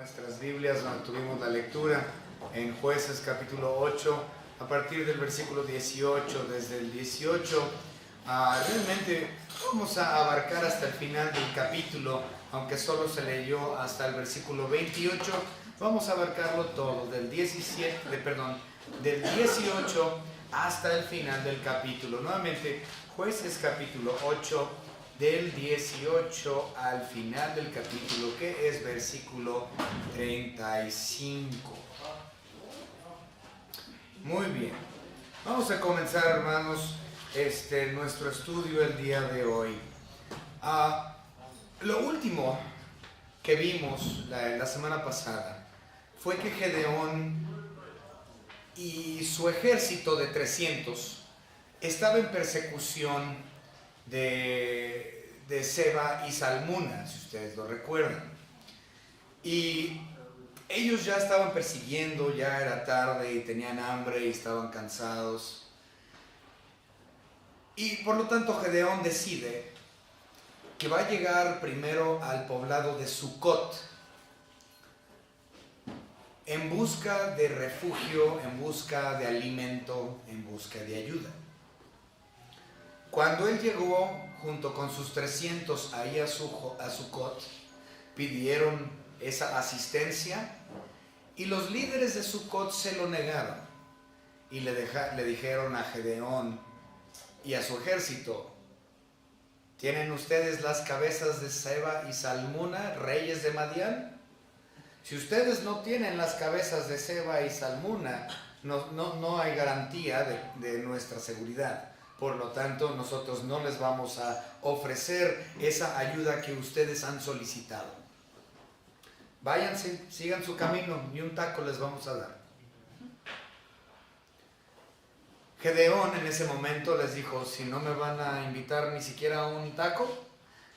nuestras Biblias, donde tuvimos la lectura en Jueces capítulo 8, a partir del versículo 18, desde el 18, realmente vamos a abarcar hasta el final del capítulo, aunque solo se leyó hasta el versículo 28, vamos a abarcarlo todo, del 18 hasta el final del capítulo. Nuevamente, Jueces capítulo 8, del 18 al final del capítulo, que es versículo 35. Muy bien, vamos a comenzar, hermanos, nuestro estudio el día de hoy. Lo último que vimos la semana pasada fue que Gedeón y su ejército de 300 estaba en persecución de Seba y Salmuna, si ustedes lo recuerdan. Y ellos ya estaban persiguiendo, ya era tarde y tenían hambre y estaban cansados. Y por lo tanto Gedeón decide que va a llegar primero al poblado de Sucot en busca de refugio, en busca de alimento, en busca de ayuda. Cuando él llegó junto con sus 300 ahí a Sucot, pidieron esa asistencia y los líderes de Sucot se lo negaron y le dijeron a Gedeón y a su ejército: ¿tienen ustedes las cabezas de Seba y Salmuna, reyes de Madián? Si ustedes no tienen las cabezas de Seba y Salmuna, no hay garantía de nuestra seguridad. Por lo tanto, nosotros no les vamos a ofrecer esa ayuda que ustedes han solicitado. Váyanse, sigan su camino, ni un taco les vamos a dar. Gedeón en ese momento les dijo: si no me van a invitar ni siquiera a un taco,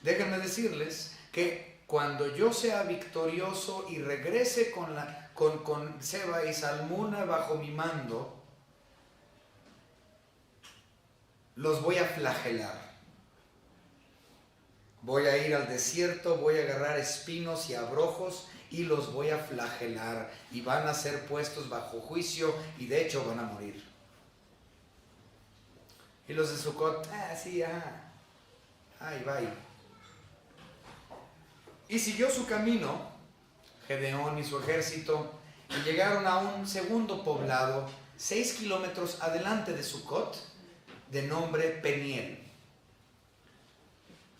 déjenme decirles que cuando yo sea victorioso y regrese con Seba y Salmuna bajo mi mando, los voy a flagelar. Voy a ir al desierto, voy a agarrar espinos y abrojos y los voy a flagelar y van a ser puestos bajo juicio y de hecho van a morir. Y los de Sucot, ahí va. Y siguió su camino, Gedeón y su ejército, y llegaron a un segundo poblado, 6 kilómetros adelante de Sucot, de nombre Peniel.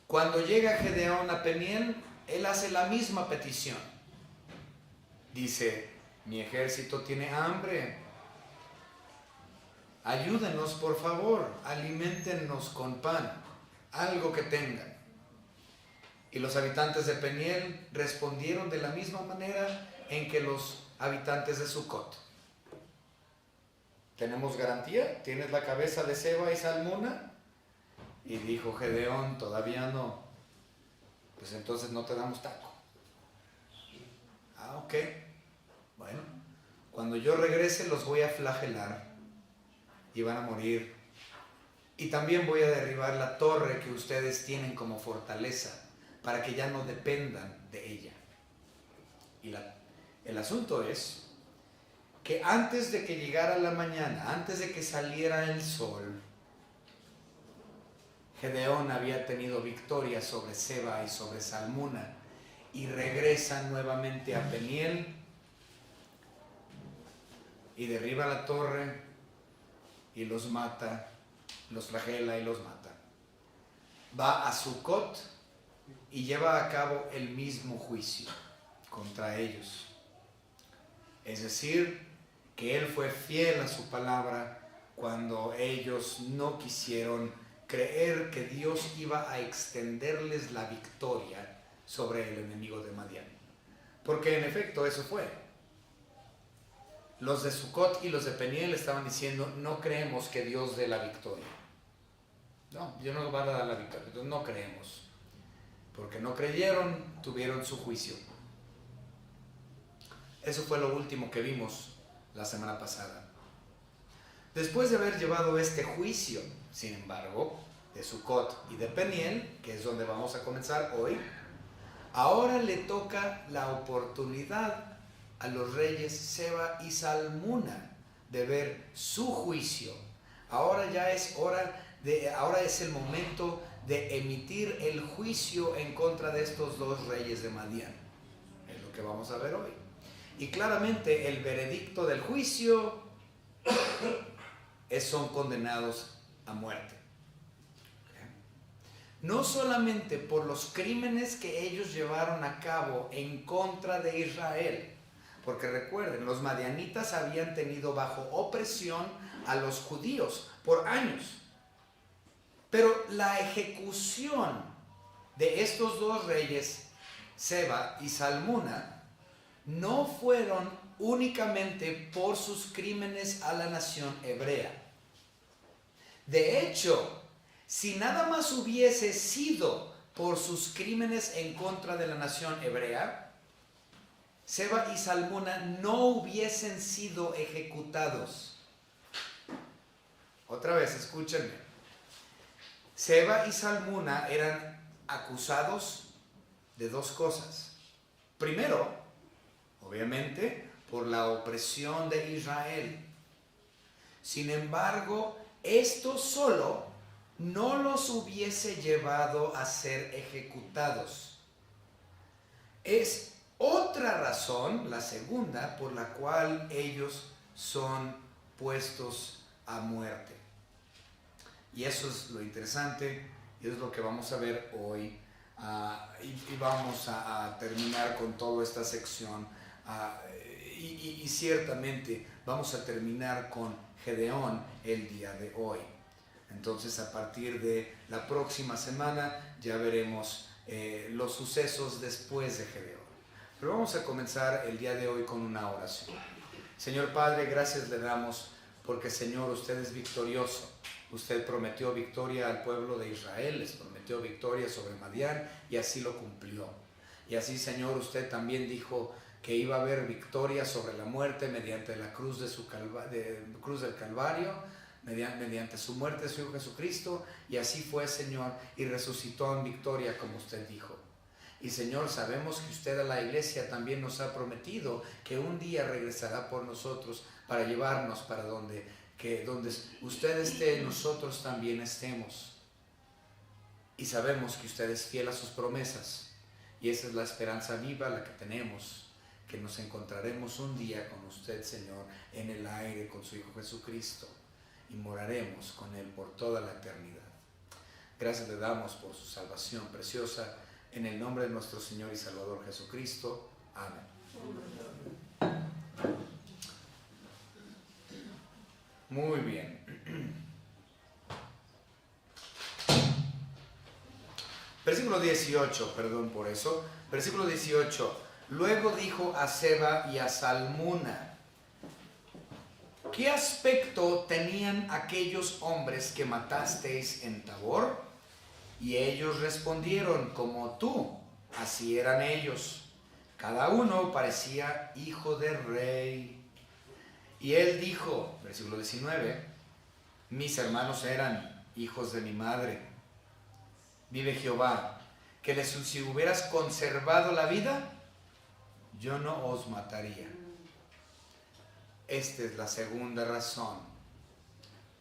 Cuando llega Gedeón a Peniel, él hace la misma petición. Dice: mi ejército tiene hambre. Ayúdenos, por favor, aliméntennos con pan, algo que tengan. Y los habitantes de Peniel respondieron de la misma manera en que los habitantes de Sucot. ¿Tenemos garantía? ¿Tienes la cabeza de Seba y Salmuna? Y dijo Gedeón: todavía no. Pues entonces no te damos taco. Ok. Bueno, cuando yo regrese los voy a flagelar y van a morir. Y también voy a derribar la torre que ustedes tienen como fortaleza para que ya no dependan de ella. Y el asunto es que antes de que llegara la mañana, antes de que saliera el sol, Gedeón había tenido victoria sobre Seba y sobre Salmuna y regresan nuevamente a Peniel y derriba la torre y los mata, los flagela y los mata. Va a Sucot y lleva a cabo el mismo juicio contra ellos. Es decir, que él fue fiel a su palabra cuando ellos no quisieron creer que Dios iba a extenderles la victoria sobre el enemigo de Madián. Porque en efecto eso fue. Los de Sucot y los de Peniel estaban diciendo: no creemos que Dios dé la victoria. No, Dios no va a dar la victoria, entonces no creemos. Porque no creyeron, tuvieron su juicio. Eso fue lo último que vimos la semana pasada. Después de haber llevado este juicio, sin embargo, de Sucot y de Peniel, que es donde vamos a comenzar hoy, Ahora le toca la oportunidad a los reyes Seba y Salmuna de ver su juicio. Ahora ya es ahora es el momento de emitir el juicio en contra de estos dos reyes de Madián. Es lo que vamos a ver hoy. Y claramente el veredicto del juicio son condenados a muerte. No solamente por los crímenes que ellos llevaron a cabo en contra de Israel, porque recuerden, los madianitas habían tenido bajo opresión a los judíos por años. Pero la ejecución de estos dos reyes, Seba y Salmuna, no fueron únicamente por sus crímenes a la nación hebrea. De hecho, si nada más hubiese sido por sus crímenes en contra de la nación hebrea, Seba y Salmuna no hubiesen sido ejecutados. Otra vez, escúchenme. Seba y Salmuna eran acusados de dos cosas. Primero, obviamente, por la opresión de Israel. Sin embargo, esto solo no los hubiese llevado a ser ejecutados. Es otra razón, la segunda, por la cual ellos son puestos a muerte. Y eso es lo interesante, y es lo que vamos a ver hoy. Y vamos a terminar con toda esta sección. Y ciertamente vamos a terminar con Gedeón el día de hoy. Entonces, a partir de la próxima semana ya veremos los sucesos después de Gedeón. Pero vamos a comenzar el día de hoy con una oración. Señor Padre, gracias le damos porque, Señor, usted es victorioso. Usted prometió victoria al pueblo de Israel, les prometió victoria sobre Madián y así lo cumplió. Y así, Señor, usted también dijo que iba a haber victoria sobre la muerte mediante la cruz, cruz del Calvario, mediante su muerte de su Hijo Jesucristo, y así fue, Señor, y resucitó en victoria como usted dijo. Y, Señor, sabemos que usted a la iglesia también nos ha prometido que un día regresará por nosotros para llevarnos para donde usted esté, nosotros también estemos. Y sabemos que usted es fiel a sus promesas, y esa es la esperanza viva la que tenemos, que nos encontraremos un día con usted, Señor, en el aire con su Hijo Jesucristo, y moraremos con Él por toda la eternidad. Gracias le damos por su salvación preciosa, en el nombre de nuestro Señor y Salvador Jesucristo. Amén. Muy bien. Versículo 18, perdón por eso. Versículo 18. Luego dijo a Seba y a Salmuna: ¿qué aspecto tenían aquellos hombres que matasteis en Tabor? Y ellos respondieron: como tú, así eran ellos. Cada uno parecía hijo de rey. Y él dijo, versículo 19, mis hermanos eran hijos de mi madre. Vive Jehová, que si hubieras conservado la vida, yo no os mataría. Esta es la segunda razón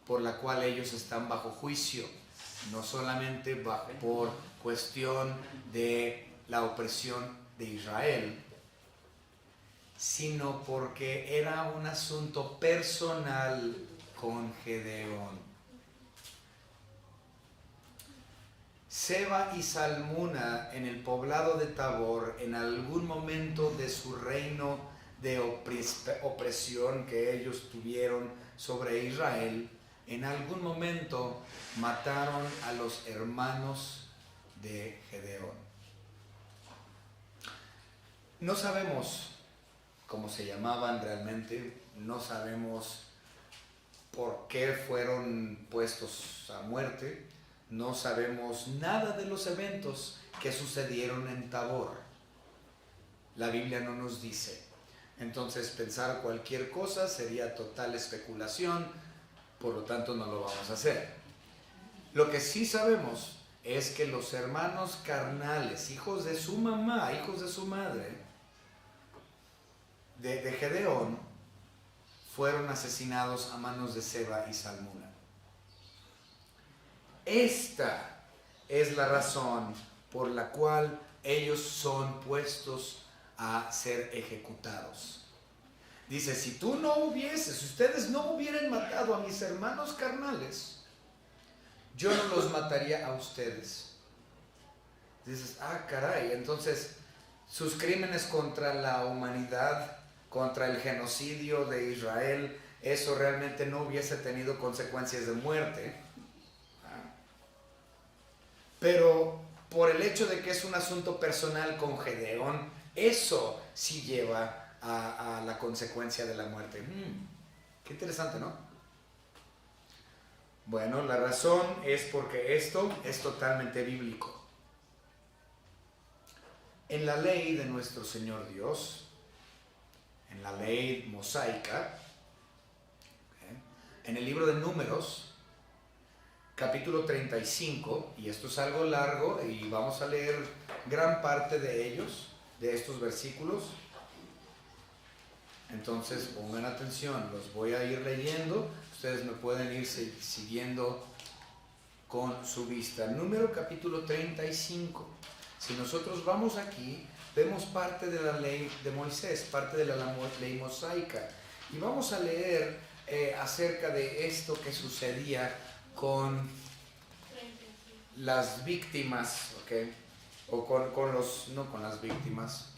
por la cual ellos están bajo juicio, no solamente por cuestión de la opresión de Israel, sino porque era un asunto personal con Gedeón. Seba y Salmuna en el poblado de Tabor, en algún momento de su reino de opresión que ellos tuvieron sobre Israel, en algún momento mataron a los hermanos de Gedeón. No sabemos cómo se llamaban realmente, no sabemos por qué fueron puestos a muerte, no sabemos nada de los eventos que sucedieron en Tabor. La Biblia no nos dice. Entonces pensar cualquier cosa sería total especulación, por lo tanto no lo vamos a hacer. Lo que sí sabemos es que los hermanos carnales, hijos de su mamá, hijos de su madre, de Gedeón, fueron asesinados a manos de Seba y Salmuna. Esta es la razón por la cual ellos son puestos a ser ejecutados. Dice, si ustedes no hubieran matado a mis hermanos carnales, yo no los mataría a ustedes. Dices, caray, entonces sus crímenes contra la humanidad, contra el genocidio de Israel, eso realmente no hubiese tenido consecuencias de muerte. Pero por el hecho de que es un asunto personal con Gedeón, eso sí lleva a la consecuencia de la muerte. Qué interesante, ¿no? Bueno, la razón es porque esto es totalmente bíblico. En la ley de nuestro Señor Dios, en la ley mosaica, en el libro de Números, capítulo 35, y esto es algo largo y vamos a leer gran parte de ellos, de estos versículos. Entonces pongan atención, los voy a ir leyendo, ustedes me pueden ir siguiendo con su vista. Número capítulo 35. Si nosotros vamos aquí, vemos parte de la ley de Moisés, parte de la ley mosaica, y vamos a leer acerca de esto que sucedía con las víctimas, ¿ok? O no con las víctimas.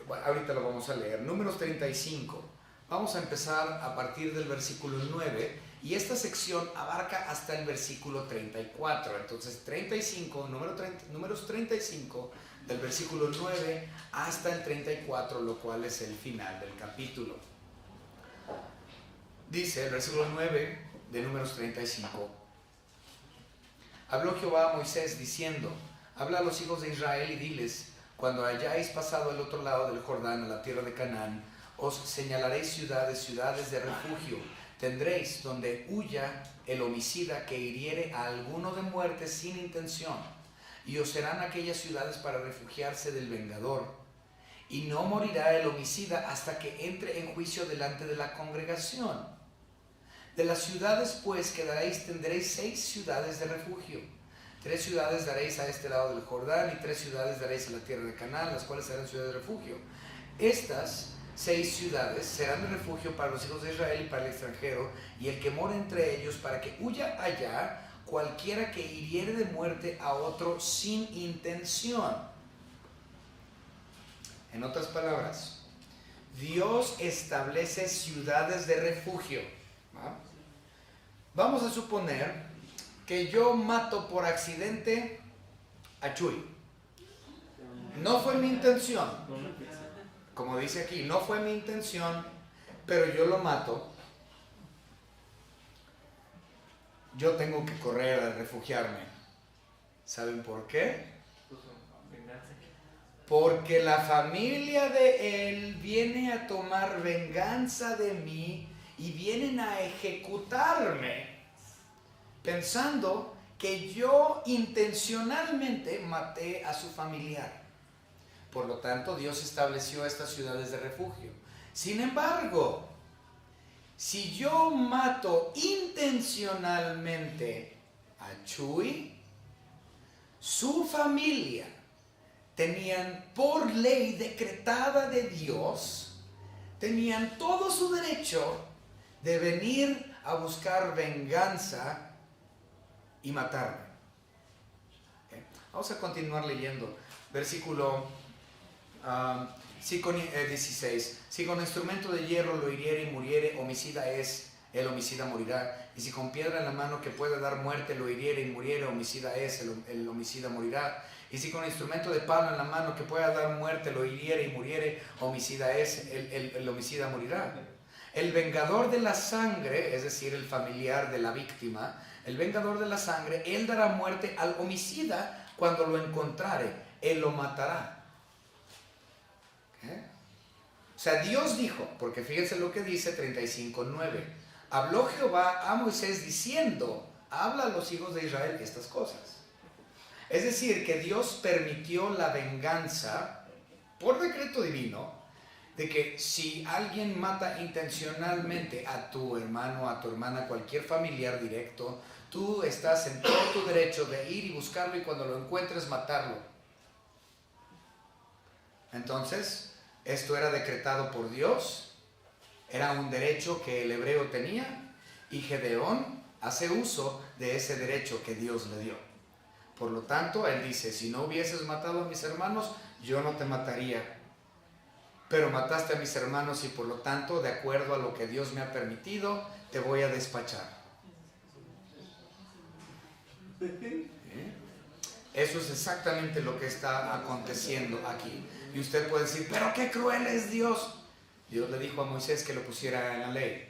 Bueno, ahorita lo vamos a leer. Números 35. Vamos a empezar a partir del versículo 9 y esta sección abarca hasta el versículo 34. Entonces 35, números 35 del versículo 9 hasta el 34, lo cual es el final del capítulo. Dice el versículo 9 de números 35. Habló Jehová a Moisés diciendo, habla a los hijos de Israel y diles, cuando hayáis pasado al otro lado del Jordán, a la tierra de Canaán, os señalaréis ciudades de refugio. Tendréis donde huya el homicida que hiriere a alguno de muerte sin intención, y os serán aquellas ciudades para refugiarse del vengador. Y no morirá el homicida hasta que entre en juicio delante de la congregación. De las ciudades pues que daréis tendréis 6 ciudades de refugio. 3 ciudades daréis a este lado del Jordán y 3 ciudades daréis a la tierra de Canaán, las cuales serán ciudades de refugio. Estas 6 ciudades serán de refugio para los hijos de Israel y para el extranjero, y el que mora entre ellos, para que huya allá cualquiera que hiriere de muerte a otro sin intención. En otras palabras, Dios establece ciudades de refugio. Vamos a suponer que yo mato por accidente a Chuy. No fue mi intención. Como dice aquí, no fue mi intención, pero yo lo mato. Yo tengo que correr a refugiarme. ¿Saben por qué? Porque la familia de él viene a tomar venganza de mí y vienen a ejecutarme, pensando que yo intencionalmente maté a su familiar. Por lo tanto, Dios estableció estas ciudades de refugio. Sin embargo, si yo mato intencionalmente a Chuy, su familia tenían por ley decretada de Dios, tenían todo su derecho de venir a buscar venganza y matarme. Okay. Vamos a continuar leyendo. Versículo 16. Si con instrumento de hierro lo hiriere y muriere, homicida es, el homicida morirá. Y si con piedra en la mano que pueda dar muerte lo hiriere y muriere, homicida es, el homicida morirá. Y si con instrumento de palo en la mano que pueda dar muerte lo hiriere y muriere, homicida es, el homicida morirá. El vengador de la sangre, es decir, el familiar de la víctima, el vengador de la sangre, él dará muerte al homicida cuando lo encontrare, él lo matará. ¿Okay? O sea, Dios dijo, porque fíjense lo que dice 35:9. Habló Jehová a Moisés diciendo, habla a los hijos de Israel estas cosas. Es decir, que Dios permitió la venganza por decreto divino, de que si alguien mata intencionalmente a tu hermano, a tu hermana, cualquier familiar directo, tú estás en todo tu derecho de ir y buscarlo y cuando lo encuentres matarlo. Entonces, esto era decretado por Dios, era un derecho que el hebreo tenía y Gedeón hace uso de ese derecho que Dios le dio. Por lo tanto, él dice, si no hubieses matado a mis hermanos, yo no te mataría. Pero mataste a mis hermanos y por lo tanto, de acuerdo a lo que Dios me ha permitido, te voy a despachar. Eso es exactamente lo que está aconteciendo aquí. Y usted puede decir, pero qué cruel es Dios. Dios le dijo a Moisés que lo pusiera en la ley.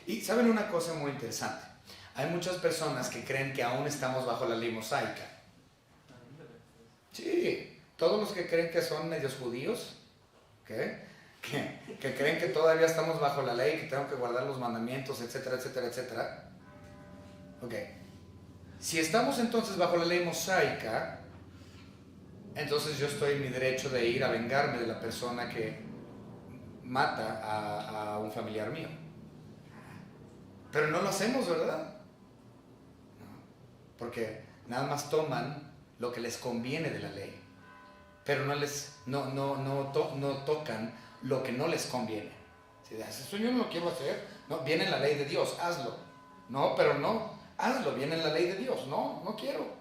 Y ¿saben una cosa muy interesante? Hay muchas personas que creen que aún estamos bajo la ley mosaica. Sí, todos los que creen que son medios judíos, ¿okay? que creen que todavía estamos bajo la ley, que tengo que guardar los mandamientos, etcétera, etcétera, etcétera. Ok. Si estamos entonces bajo la ley mosaica, entonces yo estoy en mi derecho de ir a vengarme de la persona que mata a un familiar mío. Pero no lo hacemos, ¿verdad? Porque nada más toman lo que les conviene de la ley, pero no tocan lo que no les conviene. Si eso yo no lo quiero hacer, no, viene en la ley de Dios, hazlo. No, pero no, hazlo, viene en la ley de Dios, no quiero.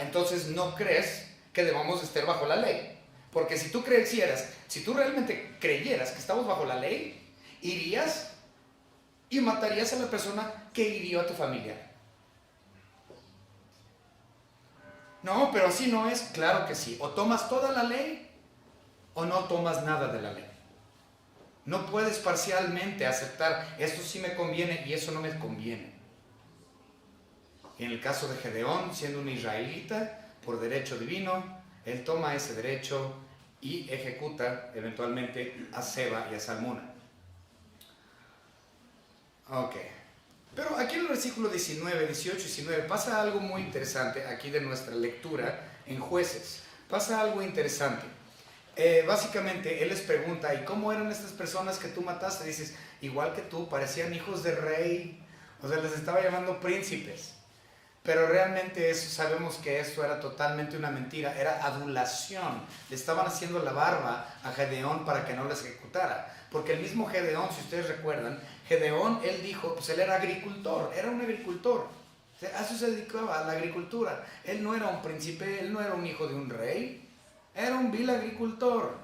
Entonces no crees que debamos estar bajo la ley, porque si tú realmente creyeras que estamos bajo la ley, irías y matarías a la persona que hirió a tu familia. No, pero así no es. Claro que sí. O tomas toda la ley o no tomas nada de la ley. No puedes parcialmente aceptar esto sí me conviene y eso no me conviene. En el caso de Gedeón, siendo un israelita, por derecho divino, él toma ese derecho y ejecuta eventualmente a Seba y a Salmuna. Ok. Pero aquí en el versículo 19, 18 y 19 pasa algo muy interesante aquí de nuestra lectura en Jueces. Pasa algo interesante. Básicamente él les pregunta, ¿y cómo eran estas personas que tú mataste? Dices, igual que tú, parecían hijos de rey, o sea, les estaba llamando príncipes. Pero realmente sabemos que esto era totalmente una mentira, era adulación. Le estaban haciendo la barba a Gedeón para que no les ejecutara. Porque el mismo Gedeón, si ustedes recuerdan, Gedeón, él dijo, pues él era agricultor, era un agricultor. A eso se dedicaba, a la agricultura. Él no era un príncipe, él no era un hijo de un rey, era un vil agricultor.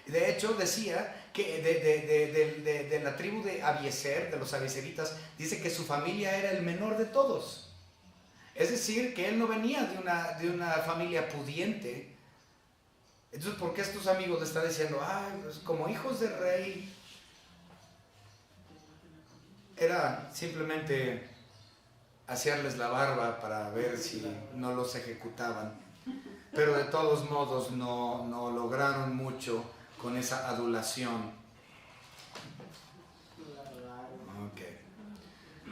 De hecho, decía que de la tribu de Abiezer, de los abiezeritas, dice que su familia era el menor de todos. Es decir, que él no venía de una familia pudiente. Entonces, ¿por qué estos amigos le están diciendo, pues como hijos de rey? Era simplemente hacerles la barba para ver si no los ejecutaban. Pero de todos modos no lograron mucho con esa adulación. Okay.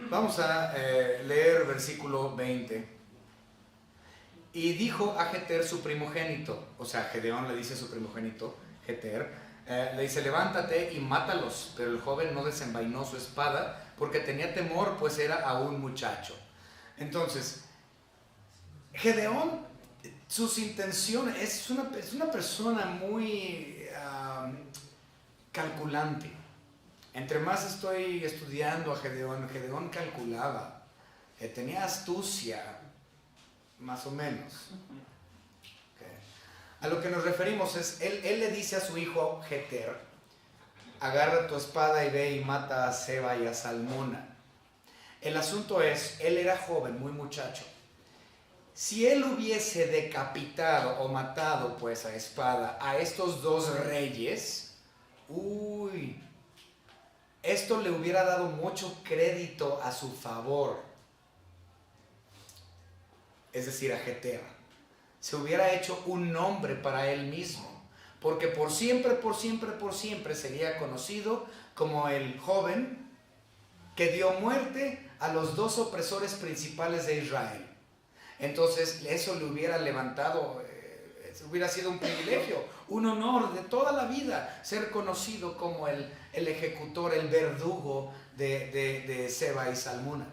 Vamos a leer versículo 20. Y dijo a Jeter su primogénito, o sea, Gedeón le dice a su primogénito, Jeter, le dice, levántate y mátalos. Pero el joven no desenvainó su espada porque tenía temor, pues era aún muchacho. Entonces, Gedeón, sus intenciones, es una persona muy calculante. Entre más estoy estudiando a Gedeón, Gedeón calculaba, tenía astucia, más o menos. Okay. A lo que nos referimos es, él le dice a su hijo Jeter, agarra tu espada y ve y mata a Seba y a Salmuna. El asunto es, él era joven, muy muchacho. Si él hubiese decapitado o matado pues a espada a estos dos reyes, esto le hubiera dado mucho crédito a su favor. Es decir, a Jeter. Se hubiera hecho un nombre para él mismo. Porque por siempre sería conocido como el joven que dio muerte a los dos opresores principales de Israel. Entonces eso le hubiera levantado, hubiera sido un privilegio, un honor de toda la vida, ser conocido como el ejecutor, el verdugo de Seba y Salmuna.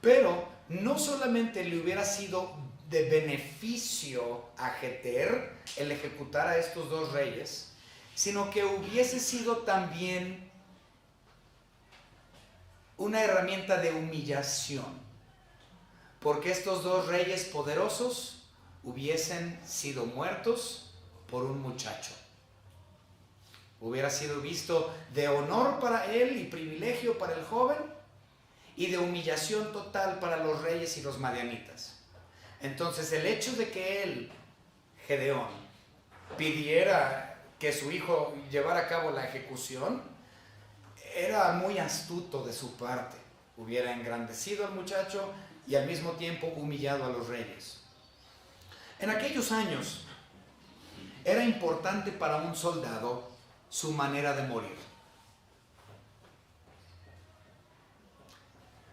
Pero no solamente le hubiera sido de beneficio a Jeter el ejecutar a estos dos reyes, sino que hubiese sido también una herramienta de humillación, porque estos dos reyes poderosos hubiesen sido muertos por un muchacho. Hubiera sido visto de honor para él y privilegio para el joven, y de humillación total para los reyes y los madianitas. Entonces el hecho de que él, Gedeón, pidiera que su hijo llevara a cabo la ejecución, era muy astuto de su parte. Hubiera engrandecido al muchacho y al mismo tiempo humillado a los reyes. En aquellos años era importante para un soldado su manera de morir.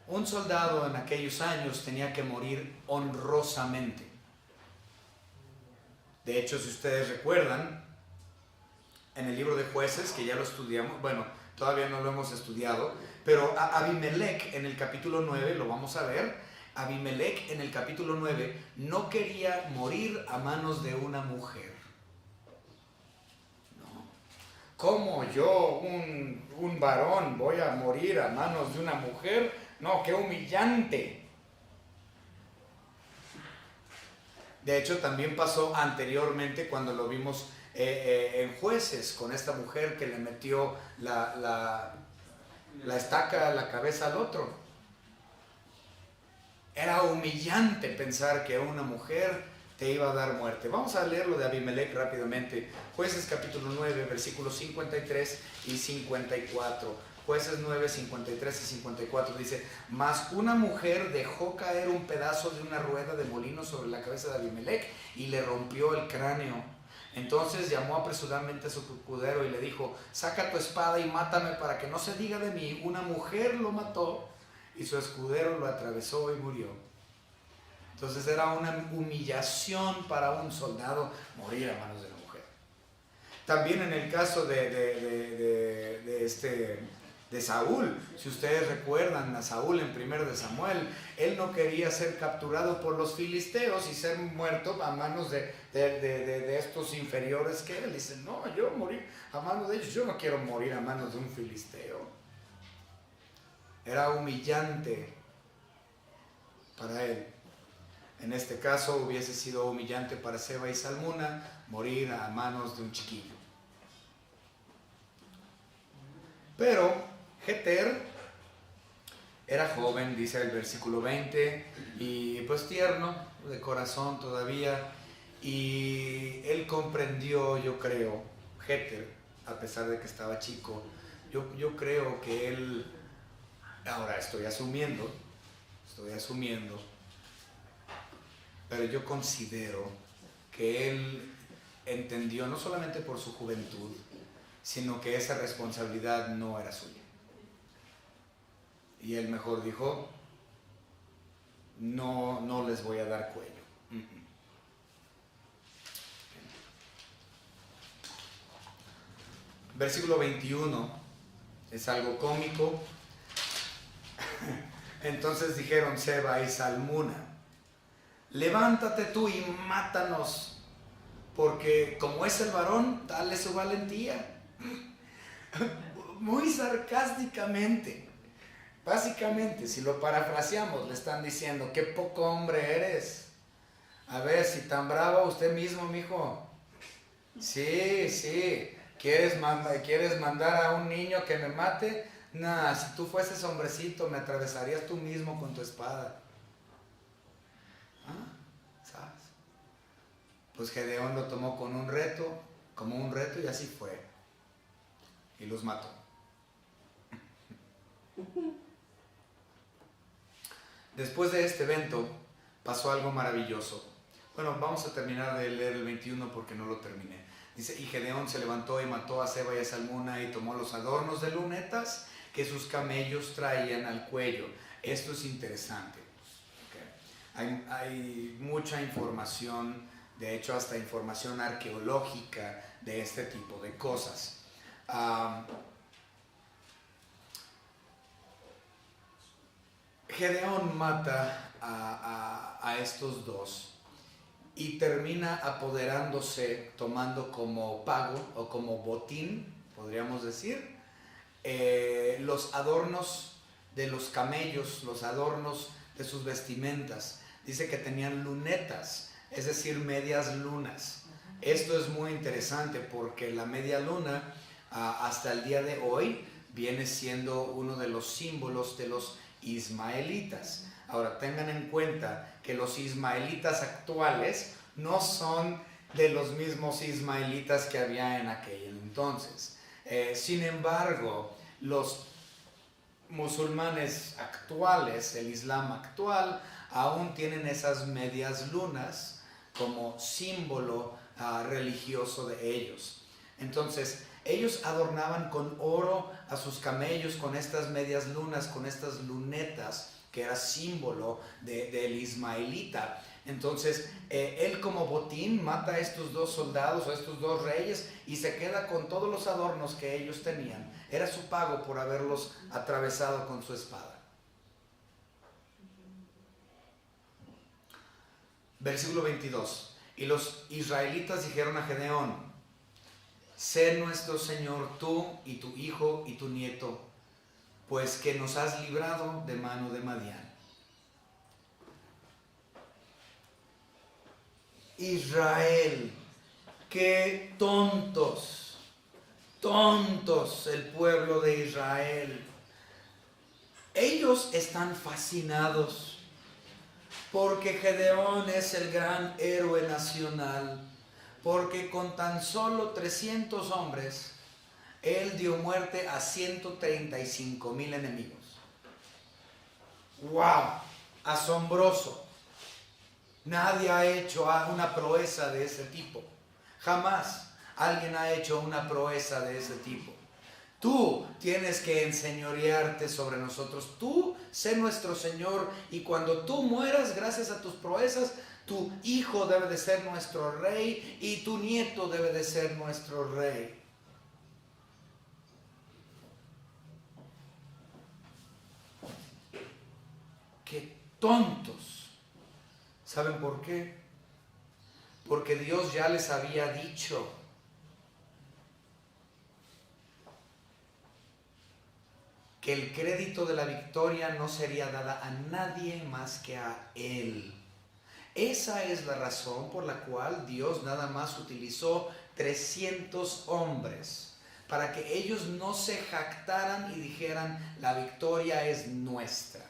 Un soldado en aquellos años tenía que morir honrosamente. De hecho, si ustedes recuerdan, en el libro de Jueces, que ya lo estudiamos, bueno, todavía no lo hemos estudiado, pero Abimelech en el capítulo 9, lo vamos a ver, Abimelech en el capítulo 9 no quería morir a manos de una mujer. No. ¿Cómo yo, un varón, voy a morir a manos de una mujer? No, qué humillante. De hecho, también pasó anteriormente cuando lo vimos en Jueces, con esta mujer que le metió la estaca a la cabeza al otro. Era humillante pensar que una mujer te iba a dar muerte. Vamos a leer lo de Abimelech rápidamente. Jueces capítulo 9, versículos 53 y 54. Jueces 9, 53 y 54 dice: mas una mujer dejó caer un pedazo de una rueda de molino sobre la cabeza de Abimelech y le rompió el cráneo. Entonces llamó apresuradamente a su escudero y le dijo: saca tu espada y mátame para que no se diga de mí, una mujer lo mató. Y su escudero lo atravesó y murió. Entonces era una humillación para un soldado morir a manos de una mujer. También en el caso de Saúl, si ustedes recuerdan a Saúl en 1 de Samuel, él no quería ser capturado por los filisteos y ser muerto a manos de estos inferiores que él. Dice: no, yo morir a manos de ellos, yo no quiero morir a manos de un filisteo. Era humillante para él. En este caso hubiese sido humillante para Seba y Salmuna morir a manos de un chiquillo. Pero Jeter era joven, dice el versículo 20, y pues tierno, de corazón todavía, y él comprendió, yo creo, Jeter, a pesar de que estaba chico, yo creo que él, ahora estoy asumiendo, pero yo considero que él entendió, no solamente por su juventud, sino que esa responsabilidad no era suya. Y él mejor dijo: no les voy a dar cuello. Versículo 21 es algo cómico. Entonces dijeron Seba y Salmuna: levántate tú y mátanos, porque como es el varón, dale su valentía. Muy sarcásticamente. Básicamente, si lo parafraseamos, le están diciendo: qué poco hombre eres. A ver, si tan bravo usted mismo, mijo. Sí. ¿Quieres mandar a un niño que me mate? Nah, si tú fueses hombrecito, me atravesarías tú mismo con tu espada. ¿Sabes? Pues Gedeón lo tomó como un reto, y así fue. Y los mató. Después de este evento pasó algo maravilloso. Bueno, vamos a terminar de leer el 21 porque no lo terminé. Dice: y Gedeón se levantó y mató a Seba y a Salmuna y tomó los adornos de lunetas que sus camellos traían al cuello. Esto es interesante. Hay mucha información, de hecho hasta información arqueológica de este tipo de cosas. Gedeón mata a estos dos y termina apoderándose, tomando como pago o como botín, podríamos decir, los adornos de los camellos, los adornos de sus vestimentas. Dice que tenían lunetas, es decir, medias lunas. Esto es muy interesante porque la media luna hasta el día de hoy viene siendo uno de los símbolos de los ismaelitas. Ahora tengan en cuenta que los ismaelitas actuales no son de los mismos ismaelitas que había en aquel entonces. Sin embargo, los musulmanes actuales, el Islam actual, aún tienen esas medias lunas como símbolo religioso de ellos. Entonces, ellos adornaban con oro a sus camellos con estas medias lunas, con estas lunetas, que era símbolo del ismaelita. Entonces, él como botín mata a estos dos soldados, a estos dos reyes, y se queda con todos los adornos que ellos tenían. Era su pago por haberlos atravesado con su espada. Versículo 22. Y los israelitas dijeron a Gedeón: sé nuestro Señor tú y tu hijo y tu nieto, pues que nos has librado de mano de Madián. Israel, qué tontos el pueblo de Israel. Ellos están fascinados porque Gedeón es el gran héroe nacional, porque con tan solo 300 hombres, él dio muerte a 135,000 enemigos. ¡Wow! Asombroso. Nadie ha hecho una proeza de ese tipo. Jamás alguien ha hecho una proeza de ese tipo. Tú tienes que enseñorearte sobre nosotros. Tú sé nuestro Señor, y cuando tú mueras, gracias a tus proezas, tu hijo debe de ser nuestro rey y tu nieto debe de ser nuestro rey. ¡Qué tontos! ¿Saben por qué? Porque Dios ya les había dicho que el crédito de la victoria no sería dada a nadie más que a Él. Esa es la razón por la cual Dios nada más utilizó 300 hombres, para que ellos no se jactaran y dijeran: la victoria es nuestra.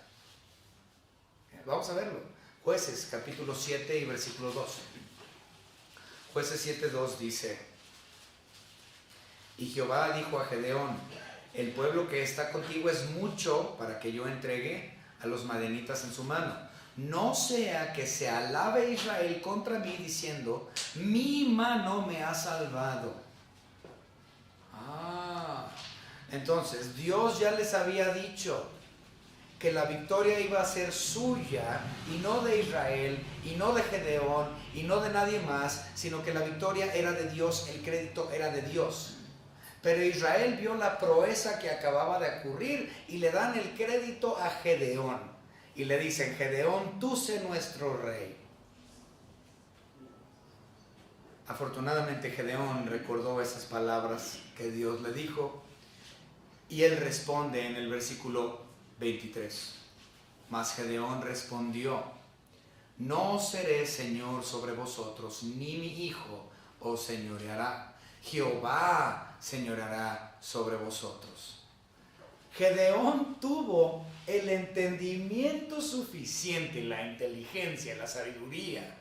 Vamos a verlo. Jueces capítulo 7 y versículo 12. Jueces 7:2 dice: y Jehová dijo a Gedeón: el pueblo que está contigo es mucho para que yo entregue a los madianitas en su mano. No sea que se alabe Israel contra mí diciendo: mi mano me ha salvado. Entonces Dios ya les había dicho que la victoria iba a ser suya y no de Israel y no de Gedeón y no de nadie más, sino que la victoria era de Dios, el crédito era de Dios. Pero Israel vio la proeza que acababa de ocurrir y le dan el crédito a Gedeón y le dicen: Gedeón, tú sé nuestro rey. Afortunadamente Gedeón recordó esas palabras que Dios le dijo, y él responde en el versículo 23. Mas Gedeón respondió: no seré señor sobre vosotros, ni mi hijo os señoreará. Jehová señoreará sobre vosotros. Gedeón tuvo el entendimiento suficiente, la inteligencia, la sabiduría,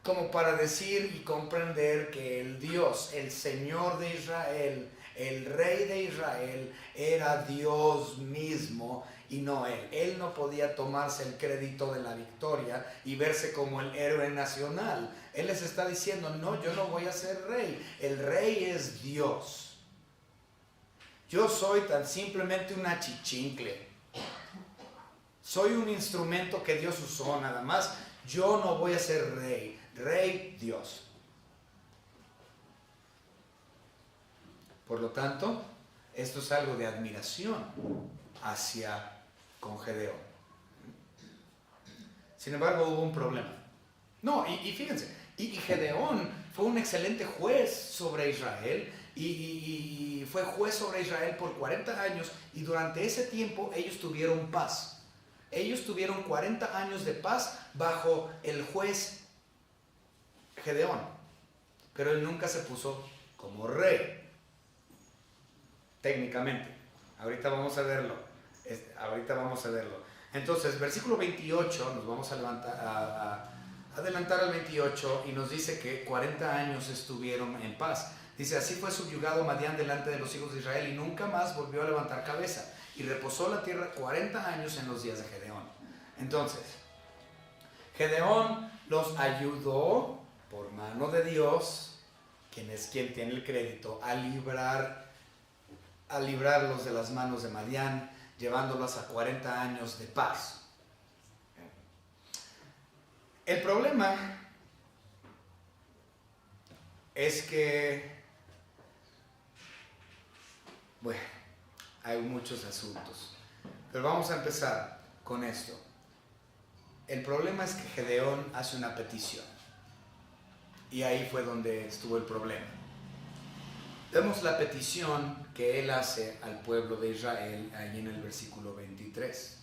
como para decir y comprender que el Dios, el Señor de Israel, el Rey de Israel, era Dios mismo y no él. Él no podía tomarse el crédito de la victoria y verse como el héroe nacional. Él les está diciendo: no, yo no voy a ser rey. El rey es Dios. Yo soy tan simplemente un achichincle. Soy un instrumento que Dios usó nada más. Yo no voy a ser rey. Rey Dios. Por lo tanto, esto es algo de admiración hacia con Gedeón. Sin embargo, hubo un problema. No, y fíjense, y Gedeón fue un excelente juez sobre Israel y fue juez sobre Israel por 40 años y durante ese tiempo ellos tuvieron paz. Ellos tuvieron 40 años de paz bajo el juez Gedeón, pero él nunca se puso como rey. Técnicamente, ahorita vamos a verlo. Entonces, versículo 28, nos vamos a adelantar al 28 y nos dice que 40 años estuvieron en paz. Dice, así fue subyugado Madián delante de los hijos de Israel y nunca más volvió a levantar cabeza. Y reposó la tierra 40 años en los días de Gedeón. Entonces, Gedeón los ayudó por mano de Dios, quien es quien tiene el crédito, a librarlos de las manos de Madián, llevándolos a 40 años de paz. El problema es que, bueno, hay muchos asuntos, pero vamos a empezar con esto. El problema es que Gedeón hace una petición, y ahí fue donde estuvo el problema. Vemos la petición que él hace al pueblo de Israel ahí en el versículo 23.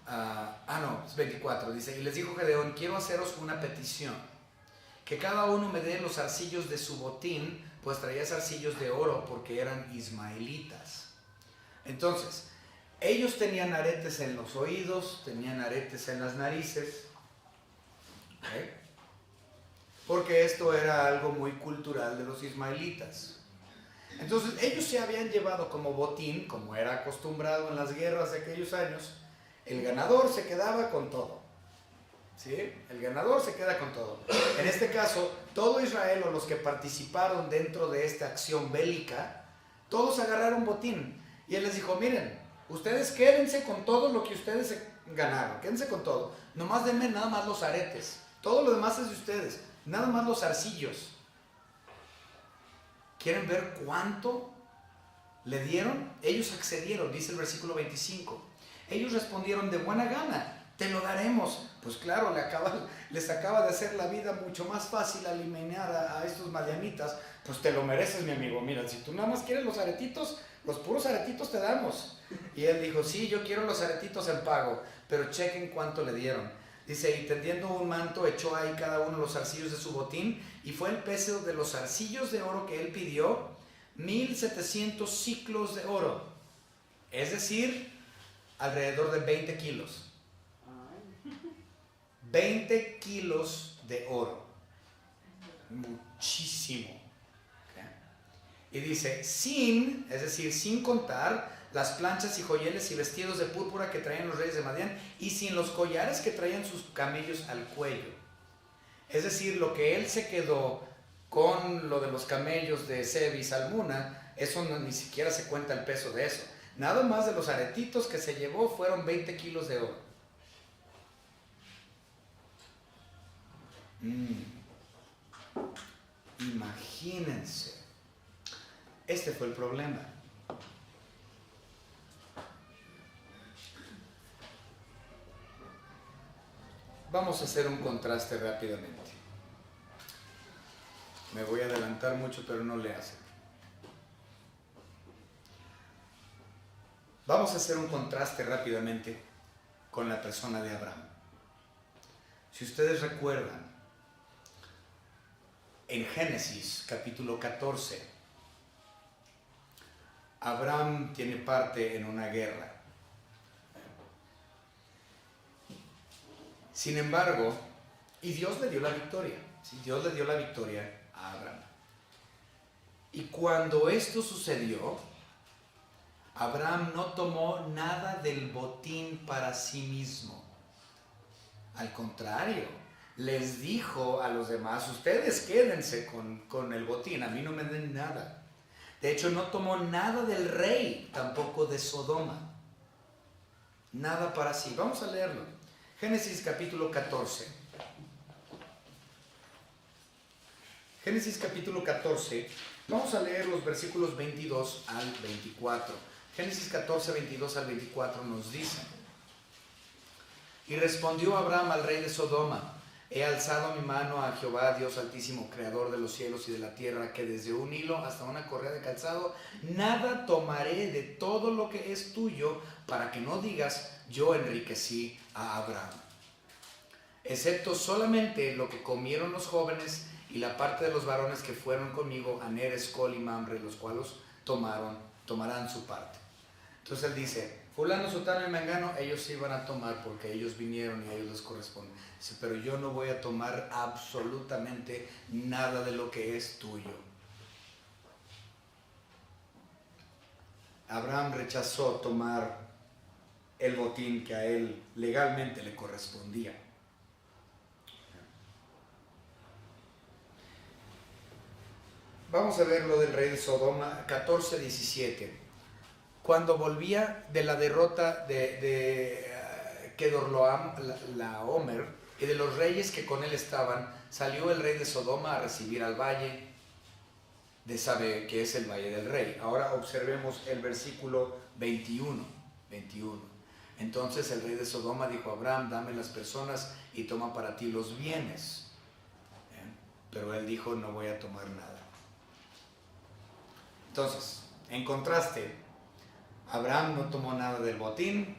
Es 24, dice, y les dijo Gedeón, quiero haceros una petición, que cada uno me dé los zarcillos de su botín, pues traía zarcillos de oro, porque eran ismaelitas. Entonces, ellos tenían aretes en los oídos, tenían aretes en las narices, ¿okay? Porque esto era algo muy cultural de los ismaelitas. Entonces, ellos se habían llevado como botín, como era acostumbrado en las guerras de aquellos años. El ganador se quedaba con todo. ¿Sí? El ganador se queda con todo. En este caso, todo Israel o los que participaron dentro de esta acción bélica, todos agarraron botín. Y él les dijo, miren, ustedes quédense con todo lo que ustedes ganaron. Quédense con todo. Nomás denme nada más los aretes. Todo lo demás es de ustedes. Nada más los zarcillos. ¿Quieren ver cuánto le dieron? Ellos accedieron, dice el versículo 25. Ellos respondieron de buena gana, te lo daremos. Pues claro, les acaba de hacer la vida mucho más fácil eliminar a estos madianitas. Pues te lo mereces, mi amigo. Mira, si tú nada más quieres los aretitos, los puros aretitos te damos. Y él dijo, sí, yo quiero los aretitos en pago, pero chequen cuánto le dieron. Dice, y tendiendo un manto, echó ahí cada uno los zarcillos de su botín, y fue el peso de los zarcillos de oro que él pidió, 1,700 ciclos de oro. Es decir, alrededor de 20 kilos. 20 kilos de oro. Muchísimo. ¿Okay? Y dice, sin contar las planchas y joyeles y vestidos de púrpura que traían los reyes de Madián, y sin los collares que traían sus camellos al cuello. Es decir, lo que él se quedó con lo de los camellos de Seb y Salmuna, eso ni siquiera se cuenta el peso de eso. Nada más de los aretitos que se llevó fueron 20 kilos de oro. Imagínense. Este fue el problema. Vamos a hacer un contraste rápidamente. Me voy a adelantar mucho, pero no le hace. Vamos a hacer un contraste rápidamente con la persona de Abraham. Si ustedes recuerdan, en Génesis capítulo 14, Abraham tiene parte en una guerra. Sin embargo, y Dios le dio la victoria. ¿Sí? Dios le dio la victoria a Abraham. Y cuando esto sucedió, Abraham no tomó nada del botín para sí mismo. Al contrario, les dijo a los demás, ustedes quédense con el botín, a mí no me den nada. De hecho, no tomó nada del rey, tampoco de Sodoma. Nada para sí. Vamos a leerlo. Génesis capítulo 14. Génesis capítulo 14. Vamos a leer los versículos 22 al 24. Génesis 14, 22 al 24 nos dice: y respondió Abraham al rey de Sodoma: he alzado mi mano a Jehová, Dios altísimo, creador de los cielos y de la tierra, que desde un hilo hasta una correa de calzado, nada tomaré de todo lo que es tuyo, para que no digas, yo enriquecí a Abraham. Excepto solamente lo que comieron los jóvenes y la parte de los varones que fueron conmigo, Aner, Escol y Mamre, los cuales tomarán su parte. Entonces él dice: fulano, sutano y mengano, ellos sí van a tomar porque ellos vinieron y a ellos les corresponde. Dice: pero yo no voy a tomar absolutamente nada de lo que es tuyo. Abraham rechazó tomar el botín que a él legalmente le correspondía. Vamos a ver lo del rey de Sodoma, 14:17. Cuando volvía de la derrota de Kedorlaomer y de los reyes que con él estaban, salió el rey de Sodoma a recibir al valle de Sabe, que es el valle del rey. Ahora observemos el versículo 21. Entonces el rey de Sodoma dijo a Abraham: dame las personas y toma para ti los bienes. Pero él dijo: no voy a tomar nada. Entonces, en contraste, Abraham no tomó nada del botín,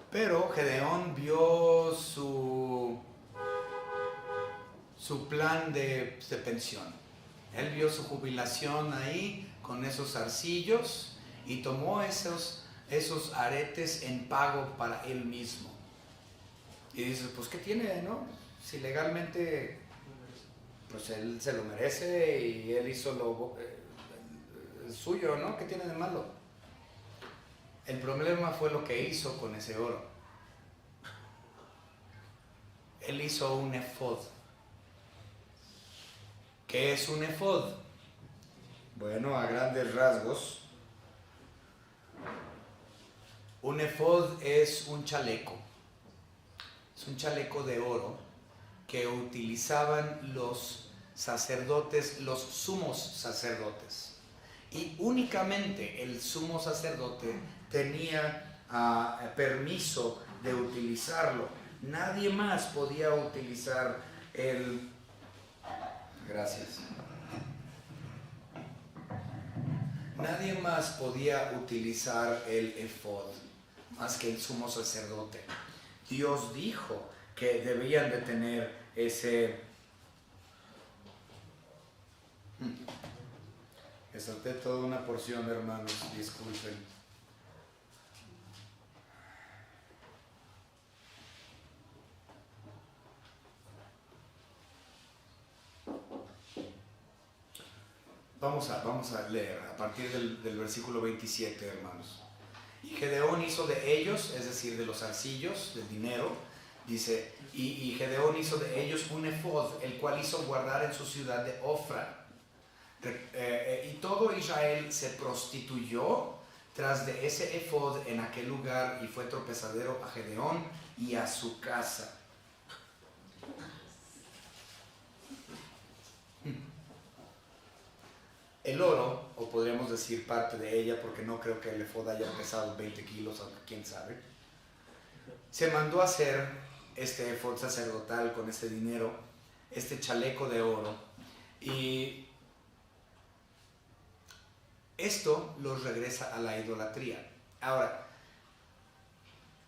pero Gedeón vio su plan de pensión. Él vio su jubilación ahí con esos arcillos y tomó esos aretes en pago para él mismo. Y dice: pues ¿qué tiene, no? Si legalmente pues él se lo merece y él hizo lo suyo, ¿no? ¿Qué tiene de malo? El problema fue lo que hizo con ese oro. Él hizo un efod. ¿Qué es un efod? Bueno, a grandes rasgos, un efod es un chaleco. Es un chaleco de oro que utilizaban los sacerdotes, los sumos sacerdotes. Y únicamente el sumo sacerdote tenía permiso de utilizarlo. Nadie más podía utilizar el... Gracias. Nadie más podía utilizar el efod más que el sumo sacerdote. Dios dijo que debían de tener ese... Me salté toda una porción, hermanos, disculpen. Vamos a leer a partir del versículo 27, hermanos. Y Gedeón hizo de ellos, es decir, de los arcillos, del dinero, dice, y Gedeón hizo de ellos un efod, el cual hizo guardar en su ciudad de Ofra. Y todo Israel se prostituyó tras de ese efod en aquel lugar, y fue tropezadero a Gedeón y a su casa. El oro, o podríamos decir parte de ella, porque no creo que el efod haya pesado 20 kilos, aunque quién sabe, se mandó a hacer este efod sacerdotal con ese dinero, este chaleco de oro, y esto los regresa a la idolatría. Ahora,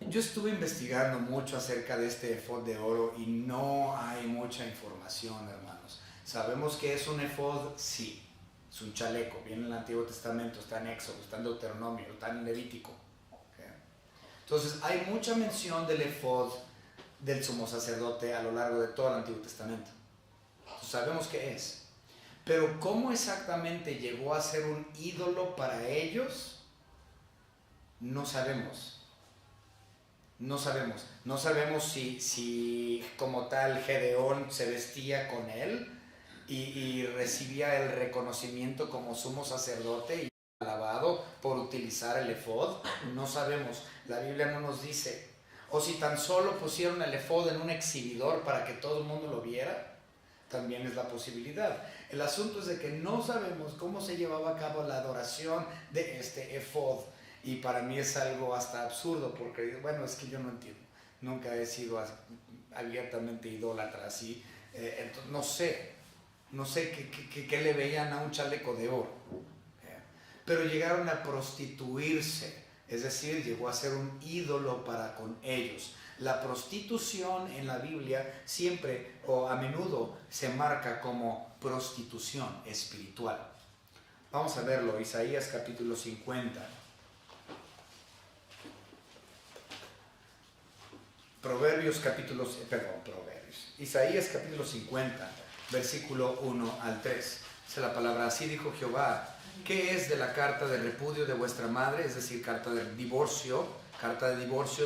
yo estuve investigando mucho acerca de este efod de oro y no hay mucha información, hermanos. Sabemos que es un efod, sí, es un chaleco, viene en el Antiguo Testamento, está en Éxodo, está en Deuteronomio, está en Levítico. ¿Okay? Entonces, hay mucha mención del efod del sumo sacerdote a lo largo de todo el Antiguo Testamento. Entonces, sabemos qué es. Pero ¿cómo exactamente llegó a ser un ídolo para ellos? No sabemos. No sabemos si como tal Gedeón se vestía con él y recibía el reconocimiento como sumo sacerdote y alabado por utilizar el efod. No sabemos, la Biblia no nos dice. O si tan solo pusieron el efod en un exhibidor para que todo el mundo lo viera, también es la posibilidad. El asunto es de que no sabemos cómo se llevaba a cabo la adoración de este efod, y para mí es algo hasta absurdo, porque bueno, es que yo no entiendo, nunca he sido abiertamente idólatra así, entonces no sé qué le veían a un chaleco de oro, pero llegaron a prostituirse, es decir, llegó a ser un ídolo para con ellos. La prostitución en la Biblia siempre o a menudo se marca como prostitución espiritual. Vamos a verlo, Isaías capítulo 50. Isaías capítulo 50, versículo 1 al 3. Dice la palabra: así dijo Jehová, ¿qué es de la carta de repudio de vuestra madre? Es decir, carta de divorcio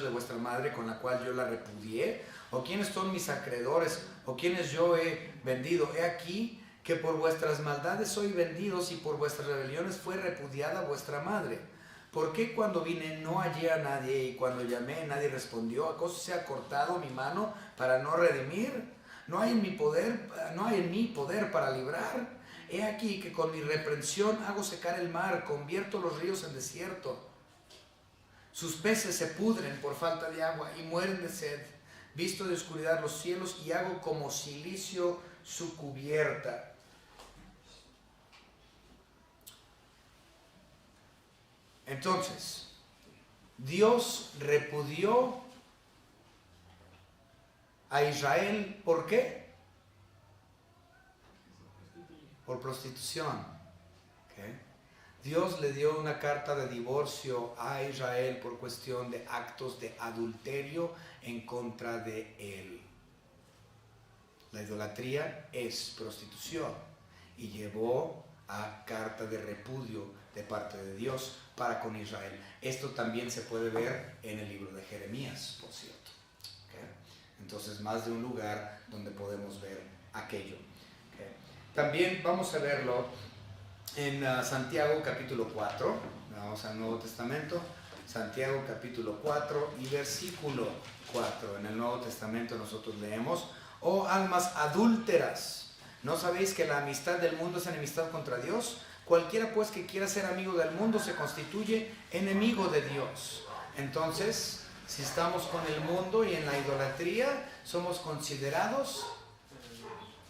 de vuestra madre con la cual yo la repudié. ¿O quiénes son mis acreedores? ¿O quiénes yo he vendido? He aquí que por vuestras maldades soy vendidos y por vuestras rebeliones fue repudiada vuestra madre. ¿Por qué cuando vine no hallé a nadie y cuando llamé nadie respondió? ¿Acaso se ha cortado mi mano para no redimir? ¿No hay en mí poder para librar? He aquí que con mi reprensión hago secar el mar, convierto los ríos en desierto. Sus peces se pudren por falta de agua y mueren de sed. Visto de oscuridad los cielos y hago como silicio su cubierta. Entonces, Dios repudió a Israel, ¿por qué? Por prostitución. ¿Okay? Dios le dio una carta de divorcio a Israel por cuestión de actos de adulterio en contra de él. La idolatría es prostitución y llevó a carta de repudio de parte de Dios para con Israel. Esto también se puede ver en el libro de Jeremías, por cierto. ¿Okay? Entonces, más de un lugar donde podemos ver aquello. ¿Okay? También vamos a verlo en Santiago capítulo 4. Vamos al Nuevo Testamento. Santiago capítulo 4 y versículo 4. En el Nuevo Testamento nosotros leemos: oh almas adúlteras, ¿no sabéis que la amistad del mundo es enemistad contra Dios? Cualquiera pues que quiera ser amigo del mundo se constituye enemigo de Dios. Entonces, si estamos con el mundo y en la idolatría, somos considerados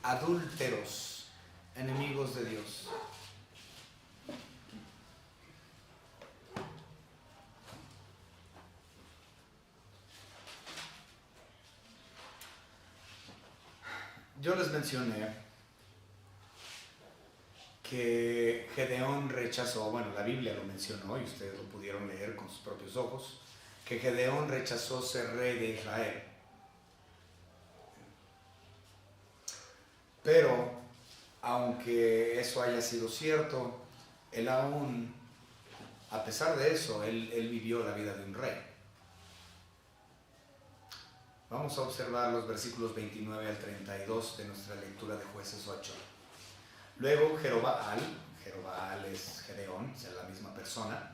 adúlteros, enemigos de Dios. Yo les mencioné que Gedeón rechazó, bueno, la Biblia lo mencionó y ustedes lo pudieron leer con sus propios ojos, que Gedeón rechazó ser rey de Israel. Pero, aunque eso haya sido cierto, él aún, a pesar de eso, él vivió la vida de un rey. Vamos a observar los versículos 29 al 32 de nuestra lectura de Jueces 8. Luego Jerobbaal es Gedeón, es la misma persona,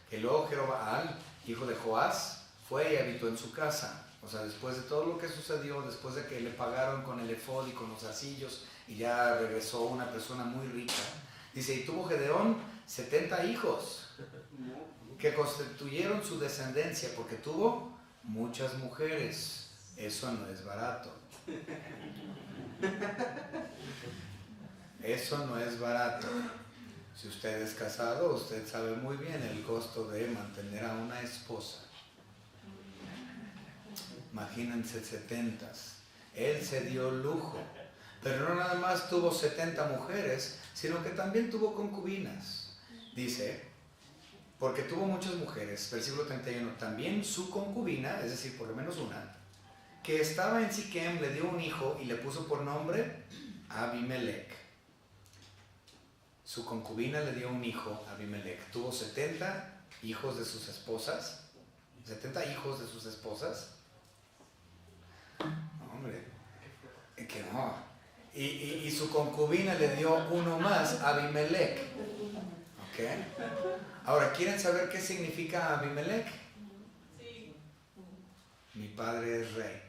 que luego Jerobbaal, hijo de Joás, fue y habitó en su casa. O sea, después de todo lo que sucedió, después de que le pagaron con el efod y con los arcillos, y ya regresó una persona muy rica, dice, y tuvo Gedeón 70 hijos, que constituyeron su descendencia, porque tuvo muchas mujeres. Eso no es barato. Eso no es barato. Si usted es casado, usted sabe muy bien el costo de mantener a una esposa. Imagínense 70. Él se dio lujo. Pero no nada más tuvo 70 mujeres, sino que también tuvo concubinas. Dice, porque tuvo muchas mujeres, versículo 31, también su concubina, es decir, por lo menos una, que estaba en Siquem, le dio un hijo y le puso por nombre Abimelech. Su concubina le dio un hijo, Abimelech. Tuvo 70 hijos de sus esposas. 70 hijos de sus esposas. No, hombre, que no. y su concubina le dio uno más, Abimelech. ¿Ok? Ahora, ¿quieren saber qué significa Abimelech? Sí. Mi padre es rey.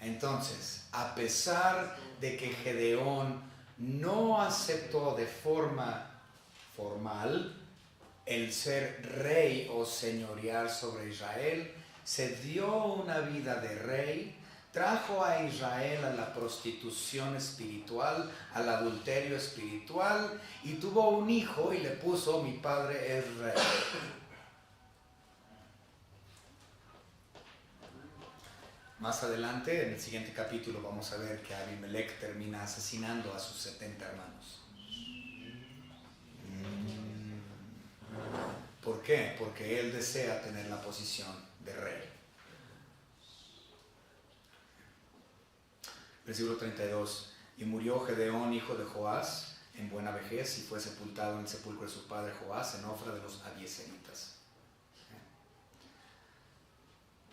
Entonces, a pesar de que Gedeón no aceptó de forma formal el ser rey o señorear sobre Israel, se dio una vida de rey, trajo a Israel a la prostitución espiritual, al adulterio espiritual, y tuvo un hijo y le puso: mi padre es rey. Más adelante, en el siguiente capítulo, vamos a ver que Abimelech termina asesinando a sus 70 hermanos. ¿Por qué? Porque él desea tener la posición de rey. Versículo 32. Y murió Gedeón, hijo de Joás, en buena vejez, y fue sepultado en el sepulcro de su padre Joás, en Ofra de los Abieseritas.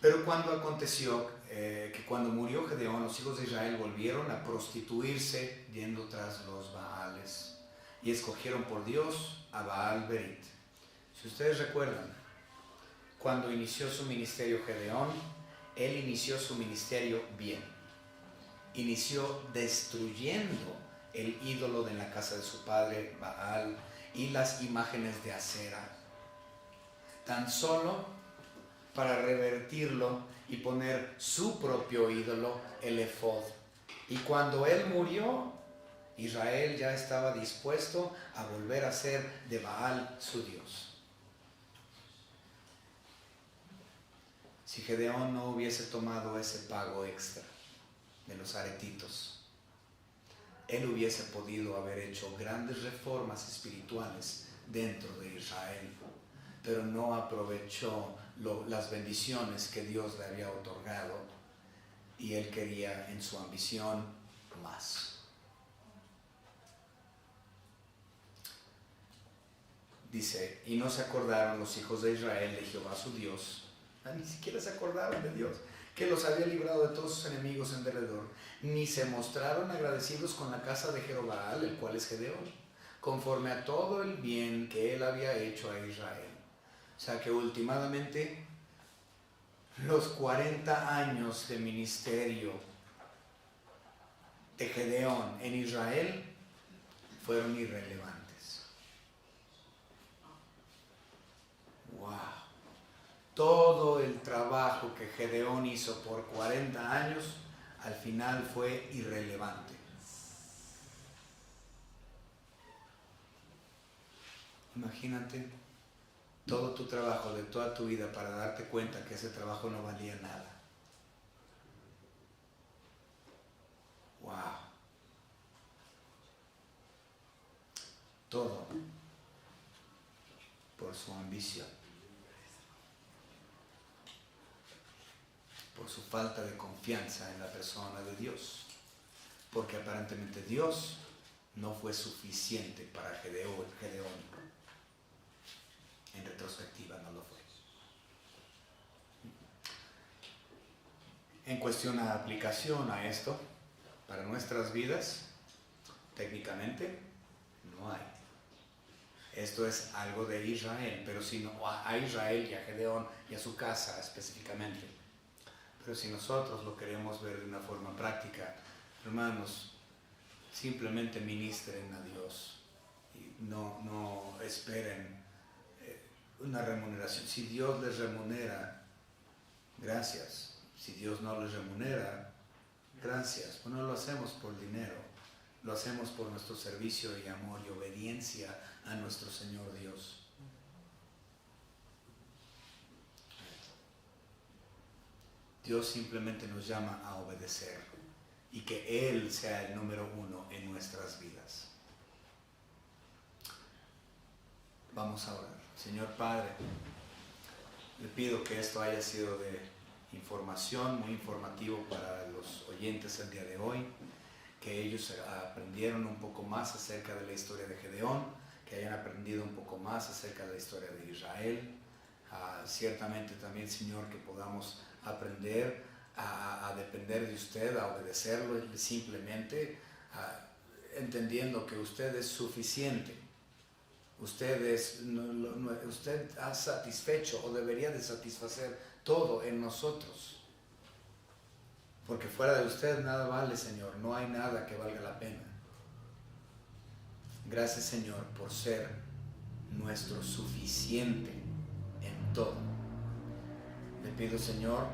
Pero cuando aconteció que cuando murió Gedeón, los hijos de Israel volvieron a prostituirse yendo tras los Baales, y escogieron por Dios a Baal Berit. Si ustedes recuerdan, cuando inició su ministerio Gedeón, él inició su ministerio bien. Inició destruyendo el ídolo de la casa de su padre Baal y las imágenes de Acera, tan solo para revertirlo y poner su propio ídolo, el efod. Y cuando él murió, Israel ya estaba dispuesto a volver a ser de Baal su Dios. Si Gedeón no hubiese tomado ese pago extra de los aretitos, él hubiese podido haber hecho grandes reformas espirituales dentro de Israel, pero no aprovechó las bendiciones que Dios le había otorgado, y él quería en su ambición más. Dice: y no se acordaron los hijos de Israel de Jehová su Dios. Ni siquiera se acordaron de Dios, que los había librado de todos sus enemigos en derredor, ni se mostraron agradecidos con la casa de Jerobaal, el cual es Gedeón, conforme a todo el bien que él había hecho a Israel. O sea que últimamente los 40 años de ministerio de Gedeón en Israel fueron irrelevantes. ¡Wow! Todo el trabajo que Gedeón hizo por 40 años al final fue irrelevante. Imagínate todo tu trabajo de toda tu vida para darte cuenta que ese trabajo no valía nada. ¡Wow! Todo por su ambición, por su falta de confianza en la persona de Dios, porque aparentemente Dios no fue suficiente para Gedeón. En retrospectiva no lo fue. En cuestión a aplicación a esto, para nuestras vidas, técnicamente no hay. Esto es algo de Israel, pero si no, a Israel y a Gedeón y a su casa específicamente. Pero si nosotros lo queremos ver de una forma práctica, hermanos, simplemente ministren a Dios y no esperen una remuneración. Si Dios les remunera, gracias. Si Dios no les remunera, gracias. Pues no lo hacemos por dinero, lo hacemos por nuestro servicio y amor y obediencia a nuestro Señor Dios. Dios simplemente nos llama a obedecer y que Él sea el número uno en nuestras vidas. Vamos a orar. Señor Padre, le pido que esto haya sido de información, muy informativo para los oyentes el día de hoy, que ellos aprendieron un poco más acerca de la historia de Gedeón, que hayan aprendido un poco más acerca de la historia de Israel. Ciertamente también, Señor, que podamos aprender a depender de usted, a obedecerlo simplemente, entendiendo que usted es suficiente. Usted ha satisfecho o debería de satisfacer todo en nosotros. Porque fuera de usted nada vale, Señor. No hay nada que valga la pena. Gracias, Señor, por ser nuestro suficiente en todo. Le pido, Señor,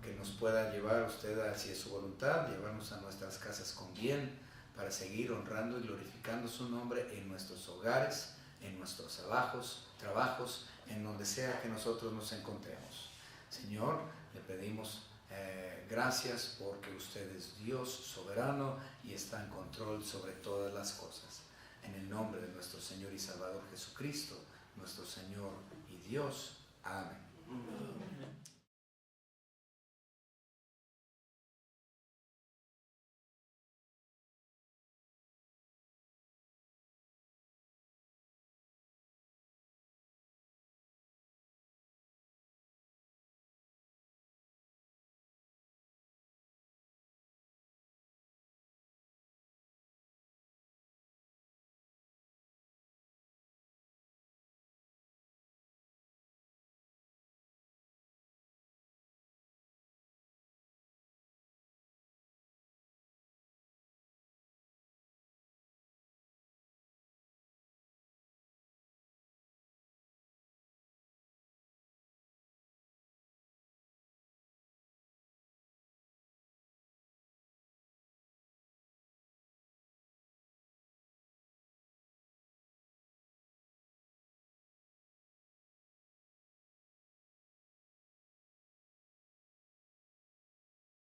que nos pueda llevar usted hacia su voluntad, llevarnos a nuestras casas con bien, para seguir honrando y glorificando su nombre en nuestros hogares, en nuestros trabajos, en donde sea que nosotros nos encontremos. Señor, le pedimos gracias porque usted es Dios soberano y está en control sobre todas las cosas. En el nombre de nuestro Señor y Salvador Jesucristo, nuestro Señor y Dios. Amén.